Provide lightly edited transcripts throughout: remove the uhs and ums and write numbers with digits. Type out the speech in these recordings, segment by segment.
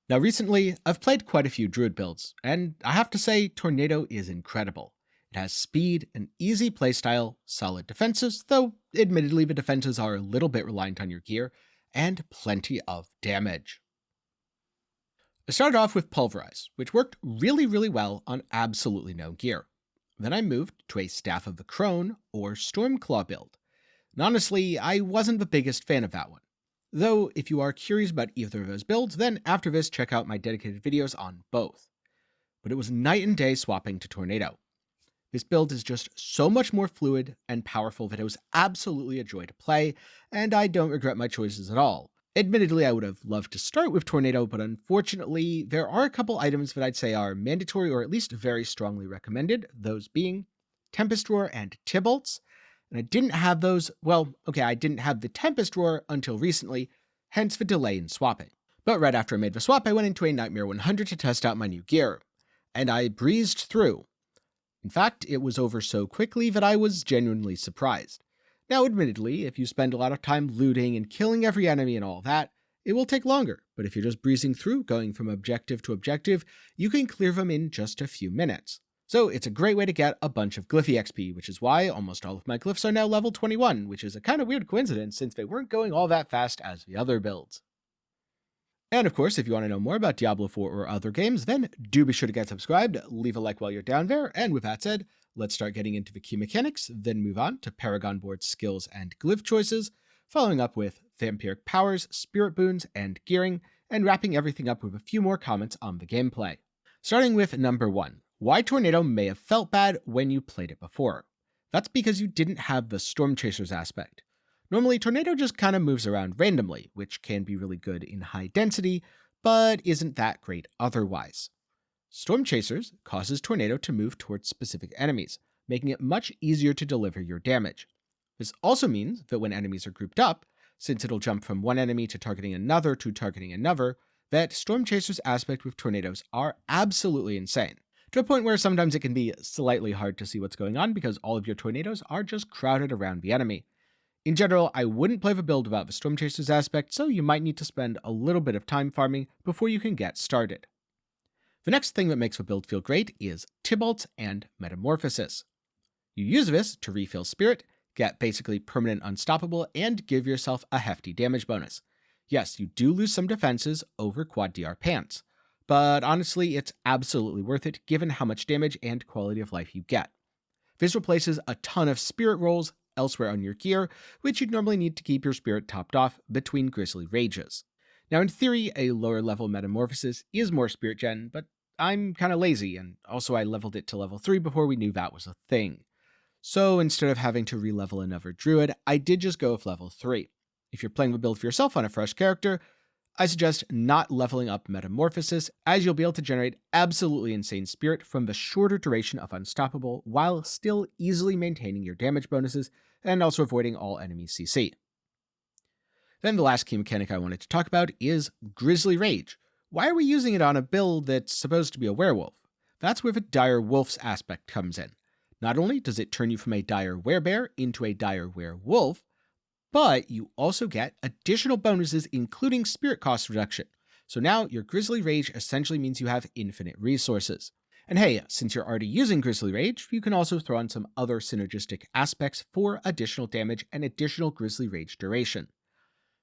Now recently, I've played quite a few Druid builds, and I have to say Tornado is incredible. It has speed, an easy playstyle, solid defenses, though admittedly the defenses are a little bit reliant on your gear, and plenty of damage. I started off with Pulverize, which worked really well on absolutely no gear. Then I moved to a Staff of the Crone or Stormclaw build. And honestly, I wasn't the biggest fan of that one. Though, if you are curious about either of those builds, then after this, check out my dedicated videos on both. But it was night and day swapping to Tornado. This build is just so much more fluid and powerful that it was absolutely a joy to play, and I don't regret my choices at all. Admittedly, I would have loved to start with Tornado, but unfortunately, there are a couple items that I'd say are mandatory or at least very strongly recommended, those being Tempest Roar and Tybalt's. And I didn't have those, I didn't have the Tempest Roar until recently, hence the delay in swapping. But right after I made the swap, I went into a Nightmare 100 to test out my new gear, and I breezed through. In fact, it was over so quickly that I was genuinely surprised. Now, admittedly, if you spend a lot of time looting and killing every enemy and all that, it will take longer, but if you're just breezing through, going from objective to objective, you can clear them in just a few minutes. So it's a great way to get a bunch of Glyphy XP, which is why almost all of my Glyphs are now level 21, which is a kind of weird coincidence since they weren't going all that fast as the other builds. And of course, if you want to know more about Diablo 4 or other games, then do be sure to get subscribed, leave a like while you're down there, and with that said, let's start getting into the key mechanics, then move on to Paragon board skills and glyph choices, following up with Vampiric powers, spirit boons, and gearing, and wrapping everything up with a few more comments on the gameplay. Starting with number 1, why Tornado may have felt bad when you played it before. That's because you didn't have the Storm Chasers aspect. Normally, Tornado just kind of moves around randomly, which can be really good in high density, but isn't that great otherwise. Storm Chasers causes Tornado to move towards specific enemies, making it much easier to deliver your damage. This also means that when enemies are grouped up, since it'll jump from one enemy to targeting another, that Storm Chasers aspect with Tornadoes are absolutely insane, to a point where sometimes it can be slightly hard to see what's going on because all of your Tornadoes are just crowded around the enemy. In general, I wouldn't play the build without the Storm Chasers aspect, so you might need to spend a little bit of time farming before you can get started. The next thing that makes the build feel great is Tybalt's and Metamorphosis. You use this to refill Spirit, get basically permanent unstoppable, and give yourself a hefty damage bonus. Yes, you do lose some defenses over Quad DR Pants, but honestly, it's absolutely worth it given how much damage and quality of life you get. This replaces a ton of Spirit rolls elsewhere on your gear, which you'd normally need to keep your Spirit topped off between Grizzly Rages. Now, in theory, a lower level Metamorphosis is more Spirit Gen, but I'm kind of lazy, and also I leveled it to level 3 before we knew that was a thing. So instead of having to re-level another Druid, I did just go with level 3. If you're playing the build for yourself on a fresh character, I suggest not leveling up Metamorphosis, as you'll be able to generate absolutely insane Spirit from the shorter duration of Unstoppable while still easily maintaining your damage bonuses and also avoiding all enemy CC. Then the last key mechanic I wanted to talk about is Grizzly Rage. Why are we using it on a build that's supposed to be a werewolf? That's where the dire wolf's aspect comes in. Not only does it turn you from a dire werebear into a dire werewolf, but you also get additional bonuses including spirit cost reduction. So now your Grizzly Rage essentially means you have infinite resources. And hey, since you're already using Grizzly Rage, you can also throw in some other synergistic aspects for additional damage and additional Grizzly Rage duration.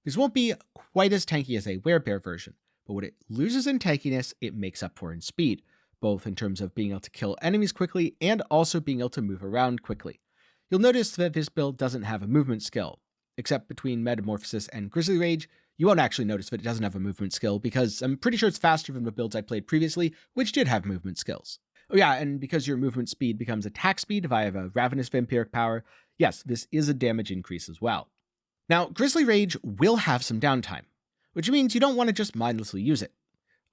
This won't be quite as tanky as a werebear version, but what it loses in tankiness, it makes up for in speed, both in terms of being able to kill enemies quickly and also being able to move around quickly. You'll notice that this build doesn't have a movement skill, except between Metamorphosis and Grizzly Rage. You won't actually notice that it doesn't have a movement skill because I'm pretty sure it's faster than the builds I played previously, which did have movement skills. Oh yeah, and because your movement speed becomes attack speed via the Ravenous Vampiric power, yes, this is a damage increase as well. Now, Grizzly Rage will have some downtime, which means you don't want to just mindlessly use it.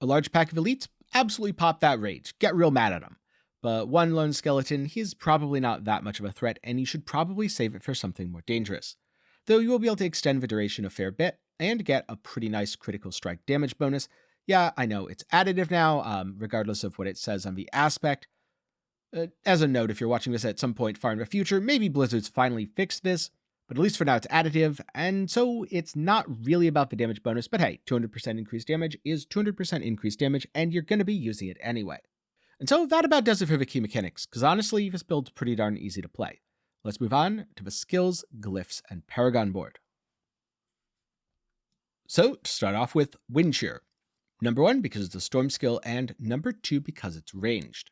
A large pack of elites, absolutely pop that rage, get real mad at him. But one lone skeleton, he's probably not that much of a threat, and you should probably save it for something more dangerous. Though you will be able to extend the duration a fair bit, and get a pretty nice critical strike damage bonus. Yeah, I know, it's additive now, regardless of what it says on the aspect. As a note, if you're watching this at some point far in the future, maybe Blizzard's finally fixed this, But at least for now it's additive, and so it's not really about the damage bonus, but hey, 200% increased damage is 200% increased damage, and you're going to be using it anyway. And so that about does it for the key mechanics, because honestly, this build's pretty darn easy to play. Let's move on to the skills, glyphs, and Paragon board. So, to start off with, Wind Shear. Number 1, because it's a storm skill, and number 2, because it's ranged.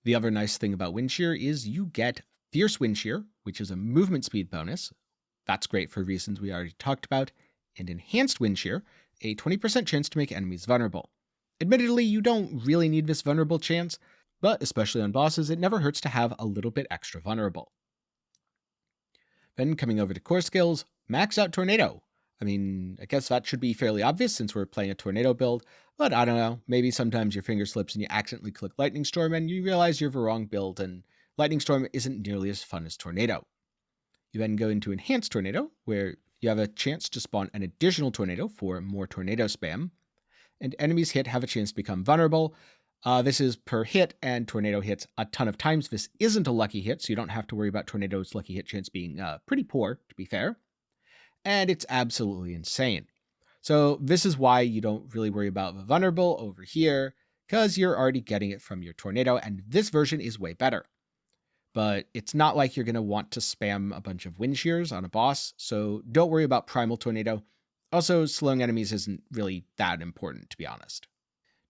The other nice thing about Wind Shear is you get Fierce Wind Shear, which is a movement speed bonus. That's great for reasons we already talked about. And Enhanced Wind Shear, a 20% chance to make enemies vulnerable. Admittedly, you don't really need this vulnerable chance, but especially on bosses, it never hurts to have a little bit extra vulnerable. Then coming over to core skills, Max Out Tornado. I mean, I guess that should be fairly obvious since we're playing a tornado build, but I don't know, maybe sometimes your finger slips and you accidentally click Lightning Storm and you realize you're the wrong build and Lightning Storm isn't nearly as fun as Tornado. You then go into Enhanced Tornado, where you have a chance to spawn an additional tornado for more tornado spam, and enemies hit have a chance to become vulnerable. This is per hit, and Tornado hits a ton of times. This isn't a lucky hit, so you don't have to worry about Tornado's lucky hit chance being pretty poor, to be fair. And it's absolutely insane. So this is why you don't really worry about the vulnerable over here, because you're already getting it from your Tornado, and this version is way better. But it's not like you're going to want to spam a bunch of wind shears on a boss, so don't worry about Primal Tornado. Also, slowing enemies isn't really that important, to be honest.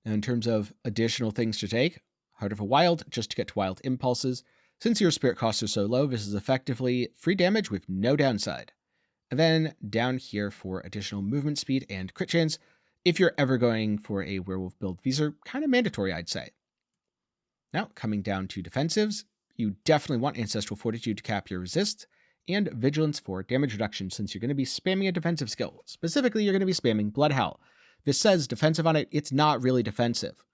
Now, in terms of additional things to take, Heart of a Wild, just to get to Wild Impulses. Since your spirit costs are so low, this is effectively free damage with no downside. And then down here for additional movement speed and crit chance, if you're ever going for a werewolf build, these are kind of mandatory, I'd say. Now, coming down to defensives, you definitely want Ancestral Fortitude to cap your resist, and Vigilance for damage reduction since you're going to be spamming a defensive skill. Specifically, you're going to be spamming Blood Howl. This says defensive on it, it's not really defensive.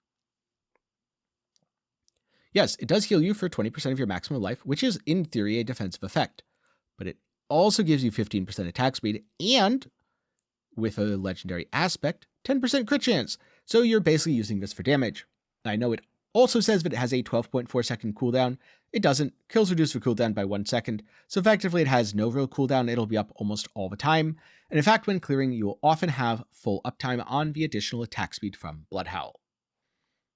Yes, it does heal you for 20% of your maximum life, which is in theory a defensive effect, but it also gives you 15% attack speed, and with a legendary aspect, 10% crit chance, so you're basically using this for damage. I know it also says that it has a 12.4 second cooldown. It doesn't. Kills reduce the cooldown by 1 second, so effectively it has no real cooldown. It'll be up almost all the time, and in fact when clearing you will often have full uptime on the additional attack speed from Blood Howl.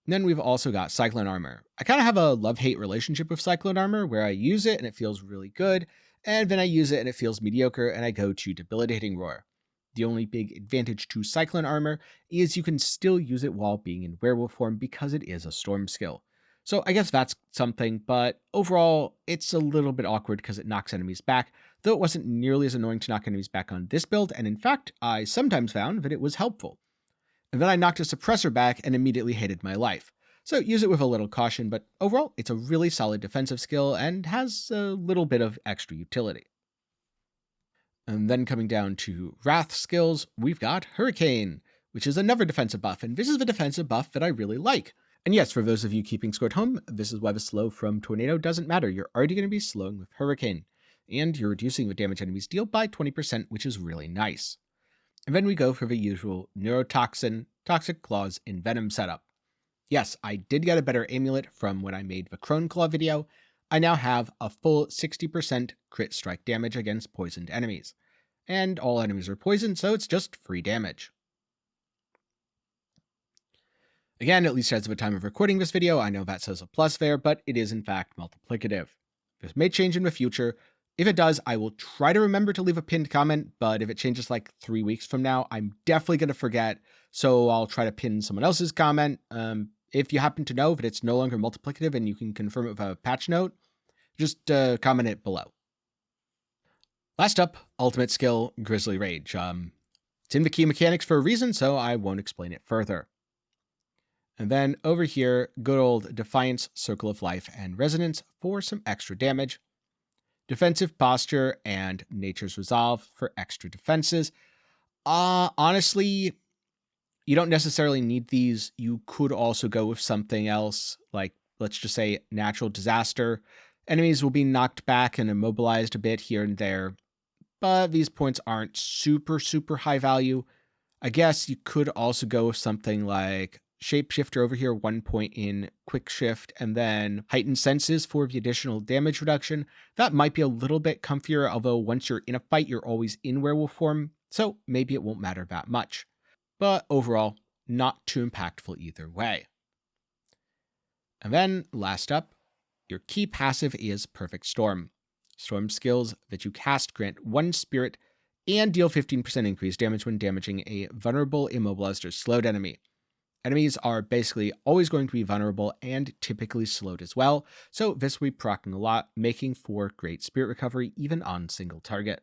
And then we've also got Cyclone Armor. I kind of have a love-hate relationship with Cyclone Armor where I use it and it feels really good, and then I use it and it feels mediocre and I go to Debilitating Roar. The only big advantage to Cyclone Armor is you can still use it while being in werewolf form because it is a storm skill. So I guess that's something, but overall it's a little bit awkward because it knocks enemies back, though it wasn't nearly as annoying to knock enemies back on this build, and in fact I sometimes found that it was helpful. And then I knocked a suppressor back and immediately hated my life. So use it with a little caution, but overall it's a really solid defensive skill and has a little bit of extra utility. And then coming down to Wrath skills, we've got Hurricane, which is another defensive buff, and this is the defensive buff that I really like. And yes, for those of you keeping score at home, this is why the slow from Tornado doesn't matter. You're already going to be slowing with Hurricane, and you're reducing the damage enemies deal by 20%, which is really nice. And then we go for the usual Neurotoxin, Toxic Claws, and Venom setup. Yes, I did get a better amulet from when I made the Crone Claw video. I now have a full 60% crit strike damage against poisoned enemies. And all enemies are poisoned, so it's just free damage. Again, at least as of the time of recording this video, I know that says a plus there, but it is in fact multiplicative. This may change in the future. If it does, I will try to remember to leave a pinned comment, but if it changes like 3 weeks from now, I'm definitely going to forget, so I'll try to pin someone else's comment. If you happen to know that it's no longer multiplicative and you can confirm it with a patch note, just comment it below. Last up, ultimate skill, Grizzly Rage. It's in the key mechanics for a reason, so I won't explain it further. And then over here, good old Defiance, Circle of Life, and Resonance for some extra damage. Defensive Posture and Nature's Resolve for extra defenses. Honestly, you don't necessarily need these. You could also go with something else, like let's just say Natural Disaster. Enemies will be knocked back and immobilized a bit here and there, but these points aren't super high value. I guess you could also go with something like Shapeshifter over here, 1 point in Quick Shift, and then Heightened Senses for the additional damage reduction. That might be a little bit comfier, although once you're in a fight, you're always in werewolf form, so maybe it won't matter that much. But overall, not too impactful either way. And then, last up, your key passive is Perfect Storm. Storm skills that you cast grant 1 spirit and deal 15% increased damage when damaging a vulnerable, immobilized, or slowed enemy. Enemies are basically always going to be vulnerable and typically slowed as well, so this will be proccing a lot, making for great spirit recovery even on single target.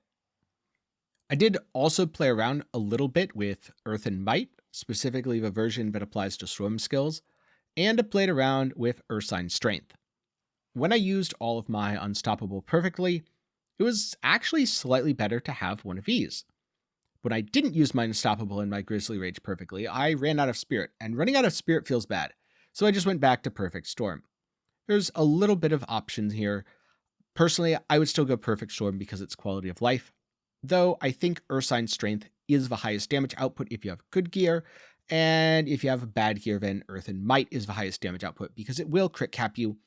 I did also play around a little bit with Earth and Might, specifically the version that applies to Storm skills, and I played around with Ursine Strength. When I used all of my Unstoppable perfectly, it was actually slightly better to have one of these. When I didn't use my Unstoppable and my Grizzly Rage perfectly, I ran out of Spirit, and running out of Spirit feels bad, so I just went back to Perfect Storm. There's a little bit of options here. Personally, I would still go Perfect Storm because it's quality of life, though I think Ursine Strength is the highest damage output if you have good gear, and if you have bad gear, then Earth and Might is the highest damage output because it will crit cap you,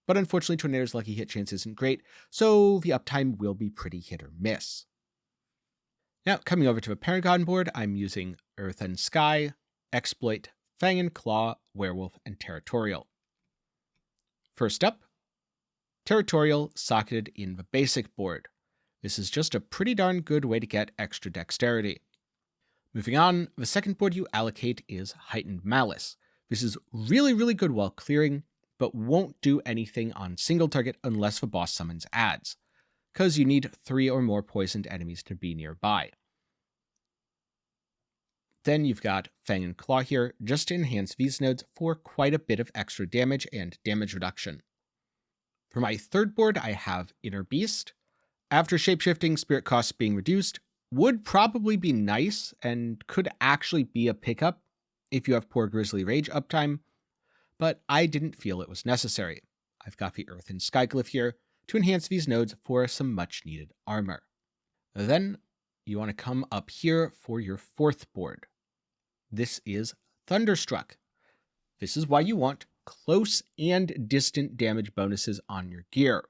but unfortunately Tornado's lucky hit chance isn't great, so the uptime will be pretty hit or miss. Now, coming over to the Paragon board, I'm using Earth and Sky, Exploit, Fang and Claw, Werewolf, and Territorial. First up, Territorial socketed in the basic board. This is just a pretty darn good way to get extra dexterity. Moving on, the second board you allocate is Heightened Malice. This is really good while clearing, but won't do anything on single target unless the boss summons adds, because you need 3 or more poisoned enemies to be nearby. Then you've got Fang and Claw here, just to enhance these nodes for quite a bit of extra damage and damage reduction. For my third board, I have Inner Beast. After shapeshifting, spirit costs being reduced would probably be nice and could actually be a pickup if you have poor Grizzly Rage uptime, but I didn't feel it was necessary. I've got the Earth and Sky Glyph here to enhance these nodes for some much needed armor. Then you want to come up here for your fourth board. This is Thunderstruck. This is why you want close and distant damage bonuses on your gear.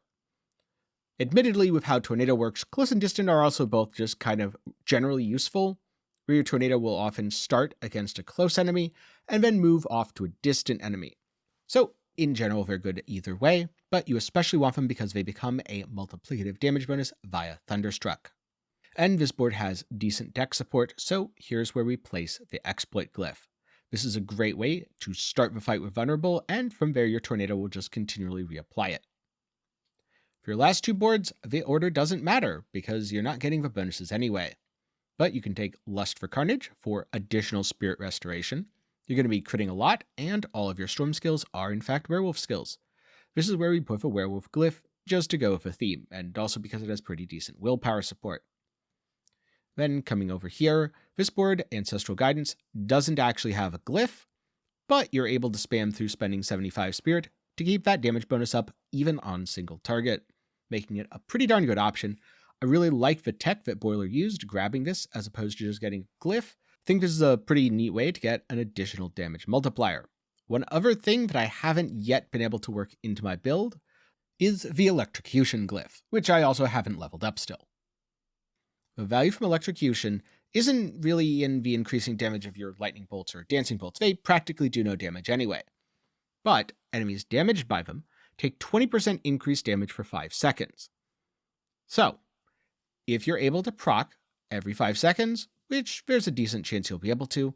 Admittedly, with how Tornado works, close and distant are also both just kind of generally useful, where your Tornado will often start against a close enemy and then move off to a distant enemy. So, in general, they're good either way, but you especially want them because they become a multiplicative damage bonus via Thunderstruck. And this board has decent deck support, so here's where we place the Exploit Glyph. This is a great way to start the fight with Vulnerable, and from there your Tornado will just continually reapply it. For your last 2 boards, the order doesn't matter, because you're not getting the bonuses anyway. But you can take Lust for Carnage for additional Spirit Restoration. You're going to be critting a lot, and all of your Storm skills are in fact Werewolf skills. This is where we put the Werewolf Glyph, just to go with a theme, and also because it has pretty decent willpower support. Then coming over here, this board, Ancestral Guidance, doesn't actually have a glyph, but you're able to spam through spending 75 Spirit to keep that damage bonus up even on single target, making it a pretty darn good option. I really like the tech that Boiler used grabbing this as opposed to just getting a glyph. I think this is a pretty neat way to get an additional damage multiplier. One other thing that I haven't yet been able to work into my build is the Electrocution glyph, which I also haven't leveled up still. The value from Electrocution isn't really in the increasing damage of your Lightning Bolts or Dancing Bolts. They practically do no damage anyway. But enemies damaged by them take 20% increased damage for 5 seconds. So, if you're able to proc every 5 seconds, which there's a decent chance you'll be able to,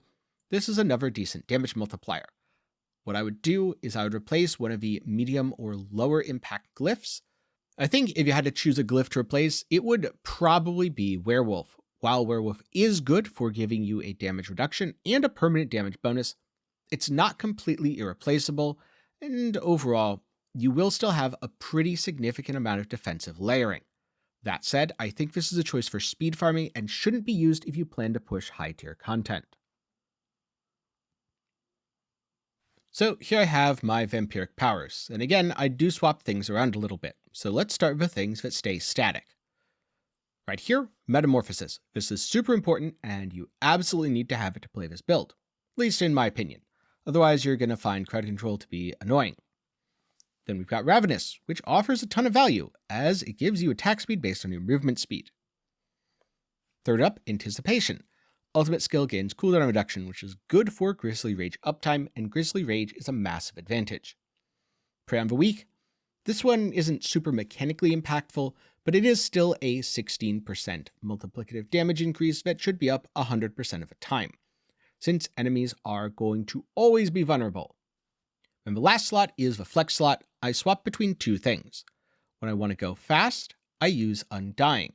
this is another decent damage multiplier. What I would do is I would replace one of the medium or lower impact glyphs. I think if you had to choose a glyph to replace, it would probably be Werewolf. While Werewolf is good for giving you a damage reduction and a permanent damage bonus, it's not completely irreplaceable, and overall, you will still have a pretty significant amount of defensive layering. That said, I think this is a choice for speed farming and shouldn't be used if you plan to push high tier content. So here I have my Vampiric powers, and again, I do swap things around a little bit, so let's start with things that stay static. Right here, Metamorphosis. This is super important, and you absolutely need to have it to play this build, at least in my opinion. Otherwise, you're going to find crowd control to be annoying. Then we've got Ravenous, which offers a ton of value, as it gives you attack speed based on your movement speed. Third up, Anticipation. Ultimate skill gains cooldown reduction, which is good for Grizzly Rage uptime, and Grizzly Rage is a massive advantage. Prey on the Weak. This one isn't super mechanically impactful, but it is still a 16% multiplicative damage increase that should be up 100% of the time, since enemies are going to always be vulnerable. And the last slot is the Flex slot. I swap between two things. When I want to go fast, I use Undying.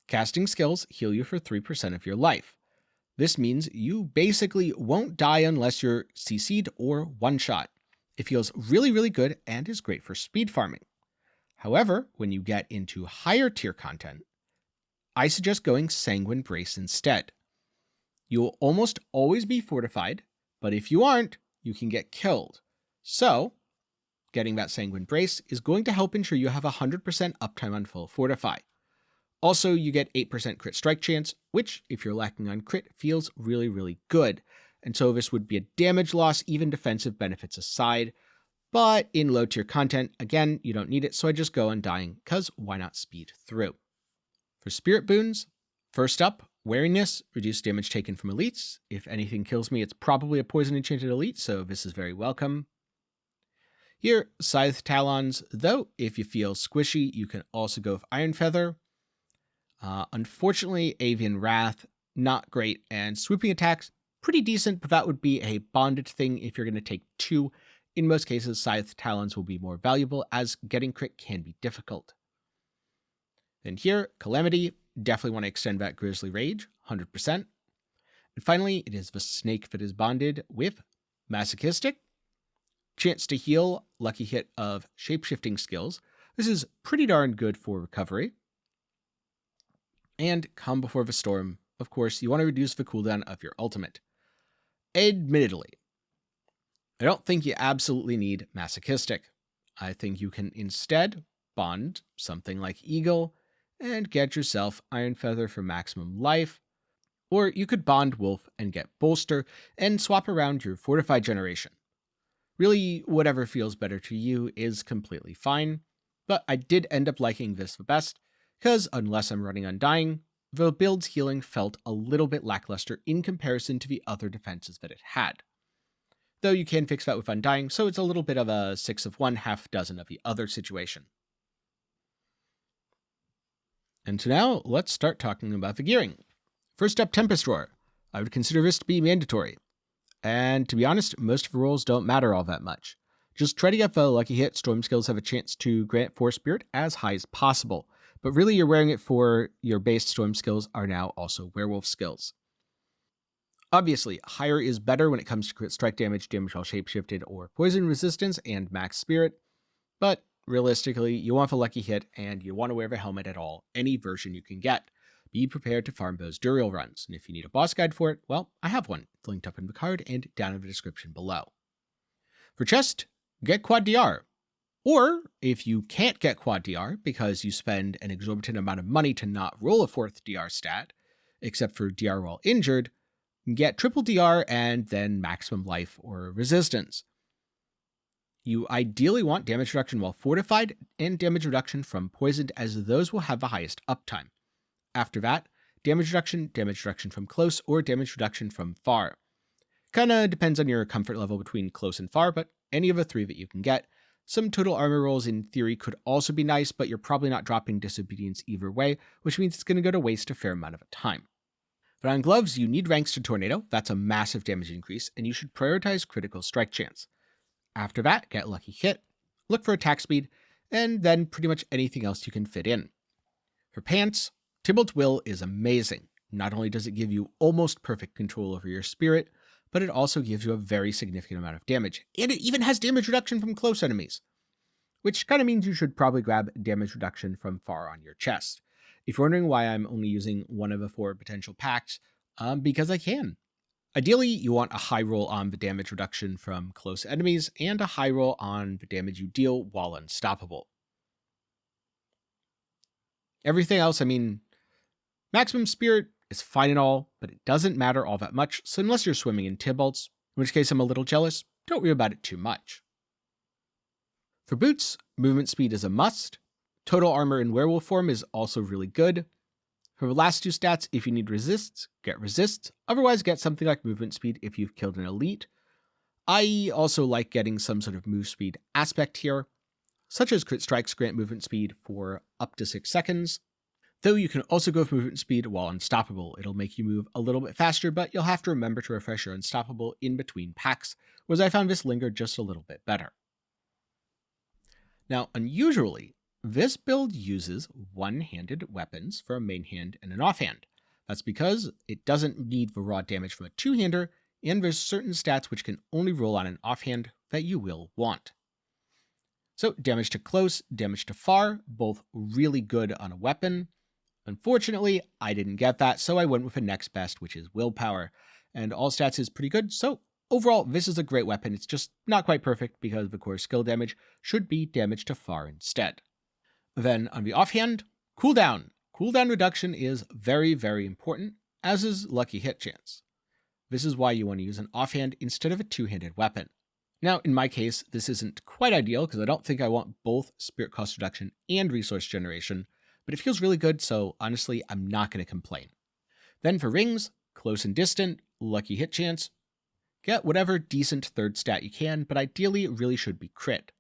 Casting skills heal you for 3% of your life. This means you basically won't die unless you're CC'd or one-shot. It feels really, really good and is great for speed farming. However, when you get into higher tier content, I suggest going Sanguine Brace instead. You'll almost always be fortified, but if you aren't, you can get killed. So, getting that Sanguine Brace is going to help ensure you have 100% uptime on full Fortify. Also, you get 8% crit strike chance, which, if you're lacking on crit, feels really, really good. And so this would be a damage loss, even defensive benefits aside. But in low tier content, again, you don't need it, so I just go Undying, because why not speed through? For Spirit Boons, first up, Wariness, reduced damage taken from elites. If anything kills me, it's probably a poison enchanted elite, so this is very welcome. Here, Scythe Talons, though if you feel squishy, you can also go with Iron Feather. Unfortunately, Avian Wrath, not great, and Swooping Attacks, pretty decent, but that would be a bonded thing if you're going to take two. In most cases, Scythe Talons will be more valuable, as getting crit can be difficult. Then here, Calamity, definitely want to extend that Grizzly Rage, 100%. And finally, it is the Snake that is bonded with Masochistic. Chance to heal, lucky hit of shapeshifting skills. This is pretty darn good for recovery. And Calm Before the Storm. Of course, you want to reduce the cooldown of your ultimate. Admittedly, I don't think you absolutely need Masochistic. I think you can instead bond something like Eagle and get yourself Iron Feather for maximum life. Or you could bond Wolf and get Bolster and swap around your Fortified generation. Really, whatever feels better to you is completely fine, but I did end up liking this the best, because unless I'm running Undying, the build's healing felt a little bit lackluster in comparison to the other defenses that it had. Though you can fix that with Undying, so it's a little bit of a 6 of one, half dozen of the other situation. And so now, let's start talking about the gearing. First up, Tempest Roar. I would consider this to be mandatory. And to be honest, most of the rolls don't matter all that much. Just try to get the lucky hit. Storm skills have a chance to grant Force Spirit as high as possible. But really you're wearing it for your base storm skills are now also werewolf skills. Obviously, higher is better when it comes to crit strike damage, damage while shapeshifted, or poison resistance and max spirit. But realistically, you want the lucky hit and you want to wear the helmet at all, any version you can get. Be prepared to farm those Duriel runs, and if you need a boss guide for it, well, I have one. It's linked up in the card and down in the description below. For chest, get Quad DR. Or, if you can't get Quad DR because you spend an exorbitant amount of money to not roll a 4th DR stat, except for DR while injured, get triple DR and then maximum life or resistance. You ideally want damage reduction while fortified and damage reduction from poisoned, as those will have the highest uptime. After that, damage reduction from close, or damage reduction from far. Kinda depends on your comfort level between close and far, but any of the three that you can get. Some total armor rolls in theory could also be nice, but you're probably not dropping Disobedience either way, which means it's going to go to waste a fair amount of time. But on gloves, you need ranks to Tornado. That's a massive damage increase, and you should prioritize critical strike chance. After that, get lucky hit, look for attack speed, and then pretty much anything else you can fit in. For pants, Tybalt's Will is amazing. Not only does it give you almost perfect control over your spirit, but it also gives you a very significant amount of damage, and it even has damage reduction from close enemies, which kind of means you should probably grab damage reduction from far on your chest. If you're wondering why I'm only using one of the 4 potential packs, because I can. Ideally, you want a high roll on the damage reduction from close enemies, and a high roll on the damage you deal while unstoppable. Everything else, maximum spirit is fine and all, but it doesn't matter all that much, so unless you're swimming in Tybalt's, in which case I'm a little jealous. Don't worry about it too much. For boots, movement speed is a must. Total armor in werewolf form is also really good. For the last two stats, if you need resists, get resists. Otherwise, get something like movement speed if you've killed an elite. I also like getting some sort of move speed aspect here, such as crit strikes grant movement speed for up to 6 seconds. Though you can also go for movement speed while unstoppable. It'll make you move a little bit faster, but you'll have to remember to refresh your unstoppable in between packs, whereas I found this lingered just a little bit better. Now, unusually, this build uses one-handed weapons for a main hand and an offhand. That's because it doesn't need the raw damage from a two-hander, and there's certain stats which can only roll on an offhand that you will want. So damage to close, damage to far, both really good on a weapon. Unfortunately, I didn't get that, so I went with the next best, which is willpower. And all stats is pretty good, so overall, this is a great weapon. It's just not quite perfect because the core skill damage should be damage to far instead. Then on the offhand, cooldown. Cooldown reduction is very, very important, as is lucky hit chance. This is why you want to use an offhand instead of a two-handed weapon. Now, in my case, this isn't quite ideal because I don't think I want both spirit cost reduction and resource generation, but it feels really good, so honestly, I'm not going to complain. Then for rings, close and distant, lucky hit chance, get whatever decent third stat you can, but ideally it really should be crit.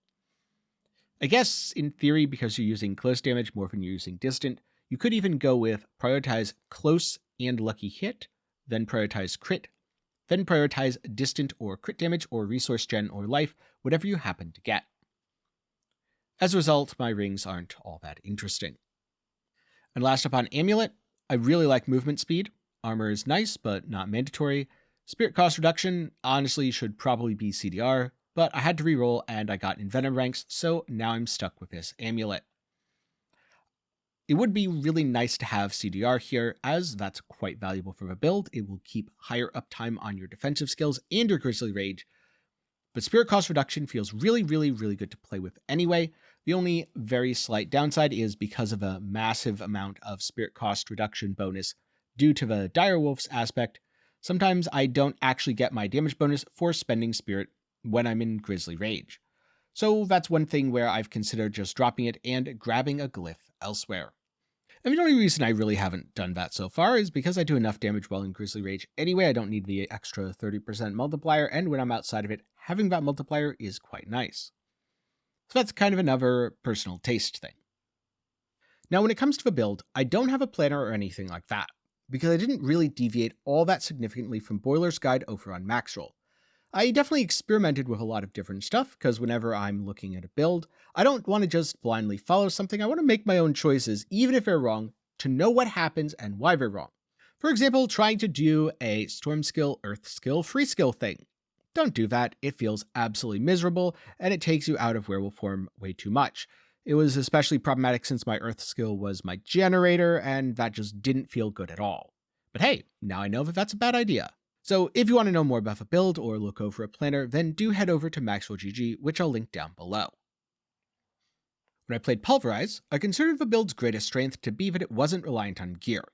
I guess, in theory, because you're using close damage more than you're using distant, you could even go with prioritize close and lucky hit, then prioritize crit, then prioritize distant or crit damage or resource gen or life, whatever you happen to get. As a result, my rings aren't all that interesting. And last up on Amulet, I really like movement speed. Armor is nice, but not mandatory. Spirit cost reduction, honestly, should probably be CDR, but I had to reroll and I got Envenom ranks, so now I'm stuck with this Amulet. It would be really nice to have CDR here, as that's quite valuable for the build. It will keep higher uptime on your defensive skills and your Grizzly Rage, but Spirit cost reduction feels really, really, really good to play with anyway. The only very slight downside is because of a massive amount of Spirit cost reduction bonus due to the Direwolf's aspect, sometimes I don't actually get my damage bonus for spending Spirit when I'm in Grizzly Rage. So that's one thing where I've considered just dropping it and grabbing a Glyph elsewhere. And the only reason I really haven't done that so far is because I do enough damage while in Grizzly Rage anyway. I don't need the extra 30% multiplier, and when I'm outside of it, having that multiplier is quite nice. So that's kind of another personal taste thing. Now, when it comes to the build, I don't have a planner or anything like that, because I didn't really deviate all that significantly from Boiler's guide over on Maxroll. I definitely experimented with a lot of different stuff, because whenever I'm looking at a build, I don't want to just blindly follow something. I want to make my own choices, even if they're wrong, to know what happens and why they're wrong. For example, trying to do a storm skill, earth skill, free skill thing. Don't do that. It feels absolutely miserable, and it takes you out of werewolf form way too much. It was especially problematic since my earth skill was my generator, and that just didn't feel good at all. But hey, now I know that that's a bad idea. So if you want to know more about the build or look over a planner, then do head over to MaxwellGG, which I'll link down below. When I played Pulverize, I considered the build's greatest strength to be that it wasn't reliant on gear.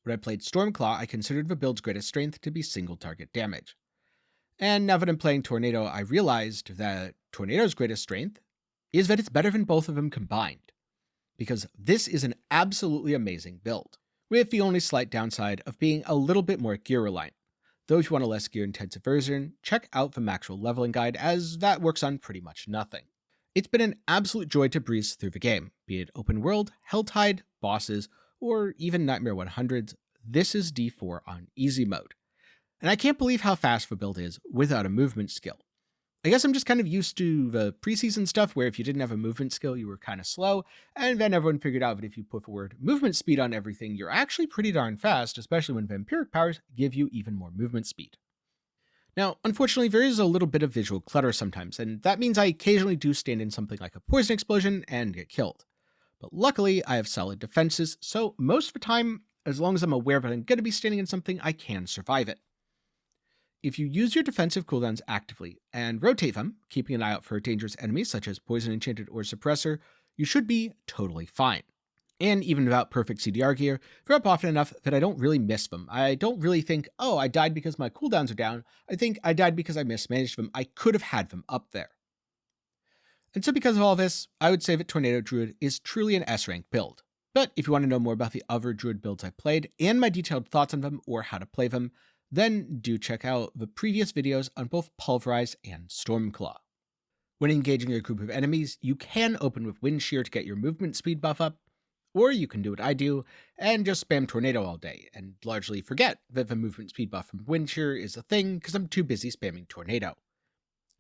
When I played Stormclaw, I considered the build's greatest strength to be single target damage. And now that I'm playing Tornado, I realized that Tornado's greatest strength is that it's better than both of them combined. Because this is an absolutely amazing build, with the only slight downside of being a little bit more gear reliant. Though if you want a less gear-intensive version, check out the Maxroll leveling guide, as that works on pretty much nothing. It's been an absolute joy to breeze through the game, be it open world, Helltide, bosses, or even Nightmare 100s. This is D4 on easy mode. And I can't believe how fast the build is without a movement skill. I guess I'm just kind of used to the preseason stuff where if you didn't have a movement skill, you were kind of slow, and then everyone figured out that if you put forward movement speed on everything, you're actually pretty darn fast, especially when Vampiric powers give you even more movement speed. Now, unfortunately, there is a little bit of visual clutter sometimes, and that means I occasionally do stand in something like a poison explosion and get killed. But luckily, I have solid defenses, so most of the time, as long as I'm aware that I'm going to be standing in something, I can survive it. If you use your defensive cooldowns actively and rotate them, keeping an eye out for dangerous enemies such as Poison Enchanted or Suppressor, you should be totally fine. And even without perfect CDR gear, they're up often enough that I don't really miss them. I don't really think, oh, I died because my cooldowns are down. I think I died because I mismanaged them. I could have had them up there. And so because of all this, I would say that Tornado Druid is truly an S-rank build. But if you want to know more about the other Druid builds I played and my detailed thoughts on them or how to play them, then do check out the previous videos on both Pulverize and Stormclaw. When engaging a group of enemies, you can open with Wind Shear to get your movement speed buff up, or you can do what I do and just spam Tornado all day and largely forget that the movement speed buff from Wind Shear is a thing because I'm too busy spamming Tornado.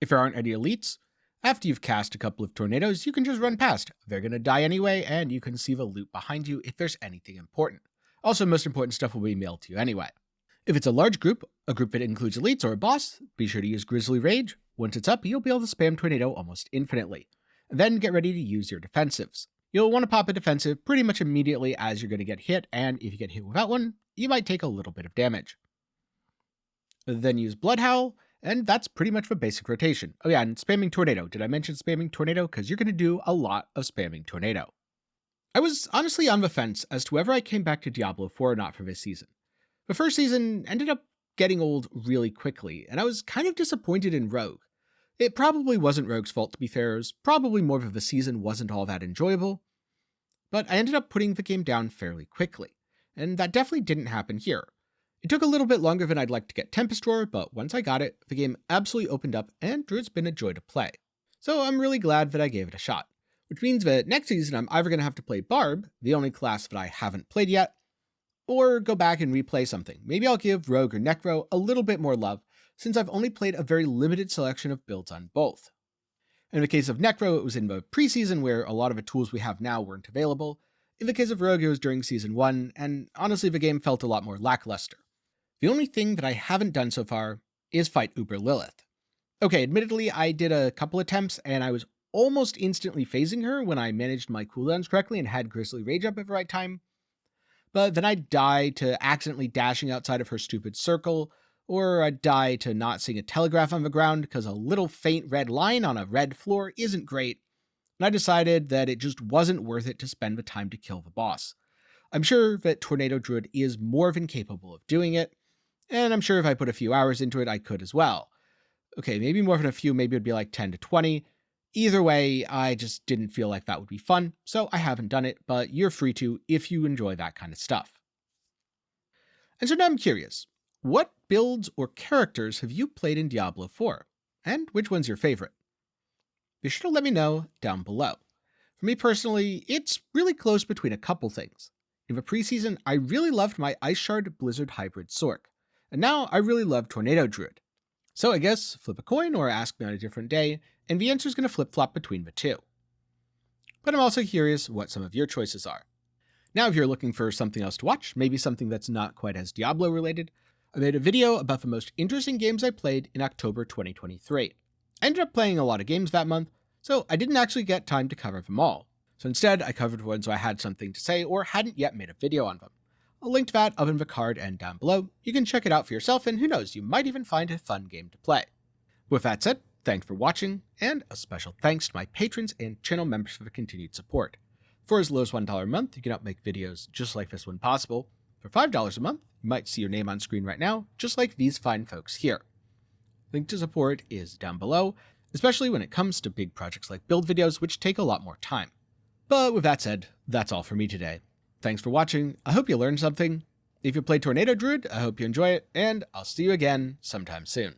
If there aren't any elites, after you've cast a couple of tornadoes, you can just run past. They're going to die anyway, and you can see the loot behind you if there's anything important. Also, most important stuff will be mailed to you anyway. If it's a large group, a group that includes elites or a boss, be sure to use Grizzly Rage. Once it's up, you'll be able to spam Tornado almost infinitely. And then get ready to use your defensives. You'll want to pop a defensive pretty much immediately as you're going to get hit, and if you get hit without one, you might take a little bit of damage. Then use Blood Howl, and that's pretty much the basic rotation. Oh yeah, and spamming Tornado. Did I mention spamming Tornado? Because you're going to do a lot of spamming Tornado. I was honestly on the fence as to whether I came back to Diablo 4 or not for this season. The first season ended up getting old really quickly, and I was kind of disappointed in Rogue. It probably wasn't Rogue's fault, to be fair. It was probably more that the season wasn't all that enjoyable. But I ended up putting the game down fairly quickly, and that definitely didn't happen here. It took a little bit longer than I'd like to get Tempest Roar, but once I got it, the game absolutely opened up and Druid's been a joy to play. So I'm really glad that I gave it a shot, which means that next season I'm either going to have to play Barb, the only class that I haven't played yet, or go back and replay something. Maybe I'll give Rogue or Necro a little bit more love, since I've only played a very limited selection of builds on both. In the case of Necro, it was in the preseason where a lot of the tools we have now weren't available. In the case of Rogue, it was during Season 1, and honestly the game felt a lot more lackluster. The only thing that I haven't done so far is fight Uber Lilith. Okay, admittedly, I did a couple attempts, and I was almost instantly phasing her when I managed my cooldowns correctly and had Grizzly Rage up at the right time. But then I'd die to accidentally dashing outside of her stupid circle, or I'd die to not seeing a telegraph on the ground because a little faint red line on a red floor isn't great, and I decided that it just wasn't worth it to spend the time to kill the boss. I'm sure that Tornado Druid is more than capable of doing it, and I'm sure if I put a few hours into it, I could as well. Okay, maybe more than a few, maybe it'd be like 10 to 20. Either way, I just didn't feel like that would be fun, so I haven't done it, but you're free to if you enjoy that kind of stuff. And so now I'm curious, what builds or characters have you played in Diablo 4? And which one's your favorite? Be sure to let me know down below. For me personally, it's really close between a couple things. In the preseason, I really loved my Ice Shard Blizzard Hybrid Sork, and now I really love Tornado Druid. So I guess flip a coin or ask me on a different day, and the answer is going to flip-flop between the two. But I'm also curious what some of your choices are. Now if you're looking for something else to watch, maybe something that's not quite as Diablo related, I made a video about the most interesting games I played in October 2023. I ended up playing a lot of games that month, so I didn't actually get time to cover them all. So instead, I covered ones where I had something to say or hadn't yet made a video on them. I'll link to that up in the card and down below. You can check it out for yourself, and who knows, you might even find a fun game to play. With that said, thanks for watching, and a special thanks to my patrons and channel members for the continued support. For as low as $1 a month, you can help make videos just like this one possible. For $5 a month, you might see your name on screen right now, just like these fine folks here. Link to support is down below, especially when it comes to big projects like build videos, which take a lot more time. But with that said, that's all for me today. Thanks for watching, I hope you learned something. If you played Tornado Druid, I hope you enjoy it, and I'll see you again sometime soon.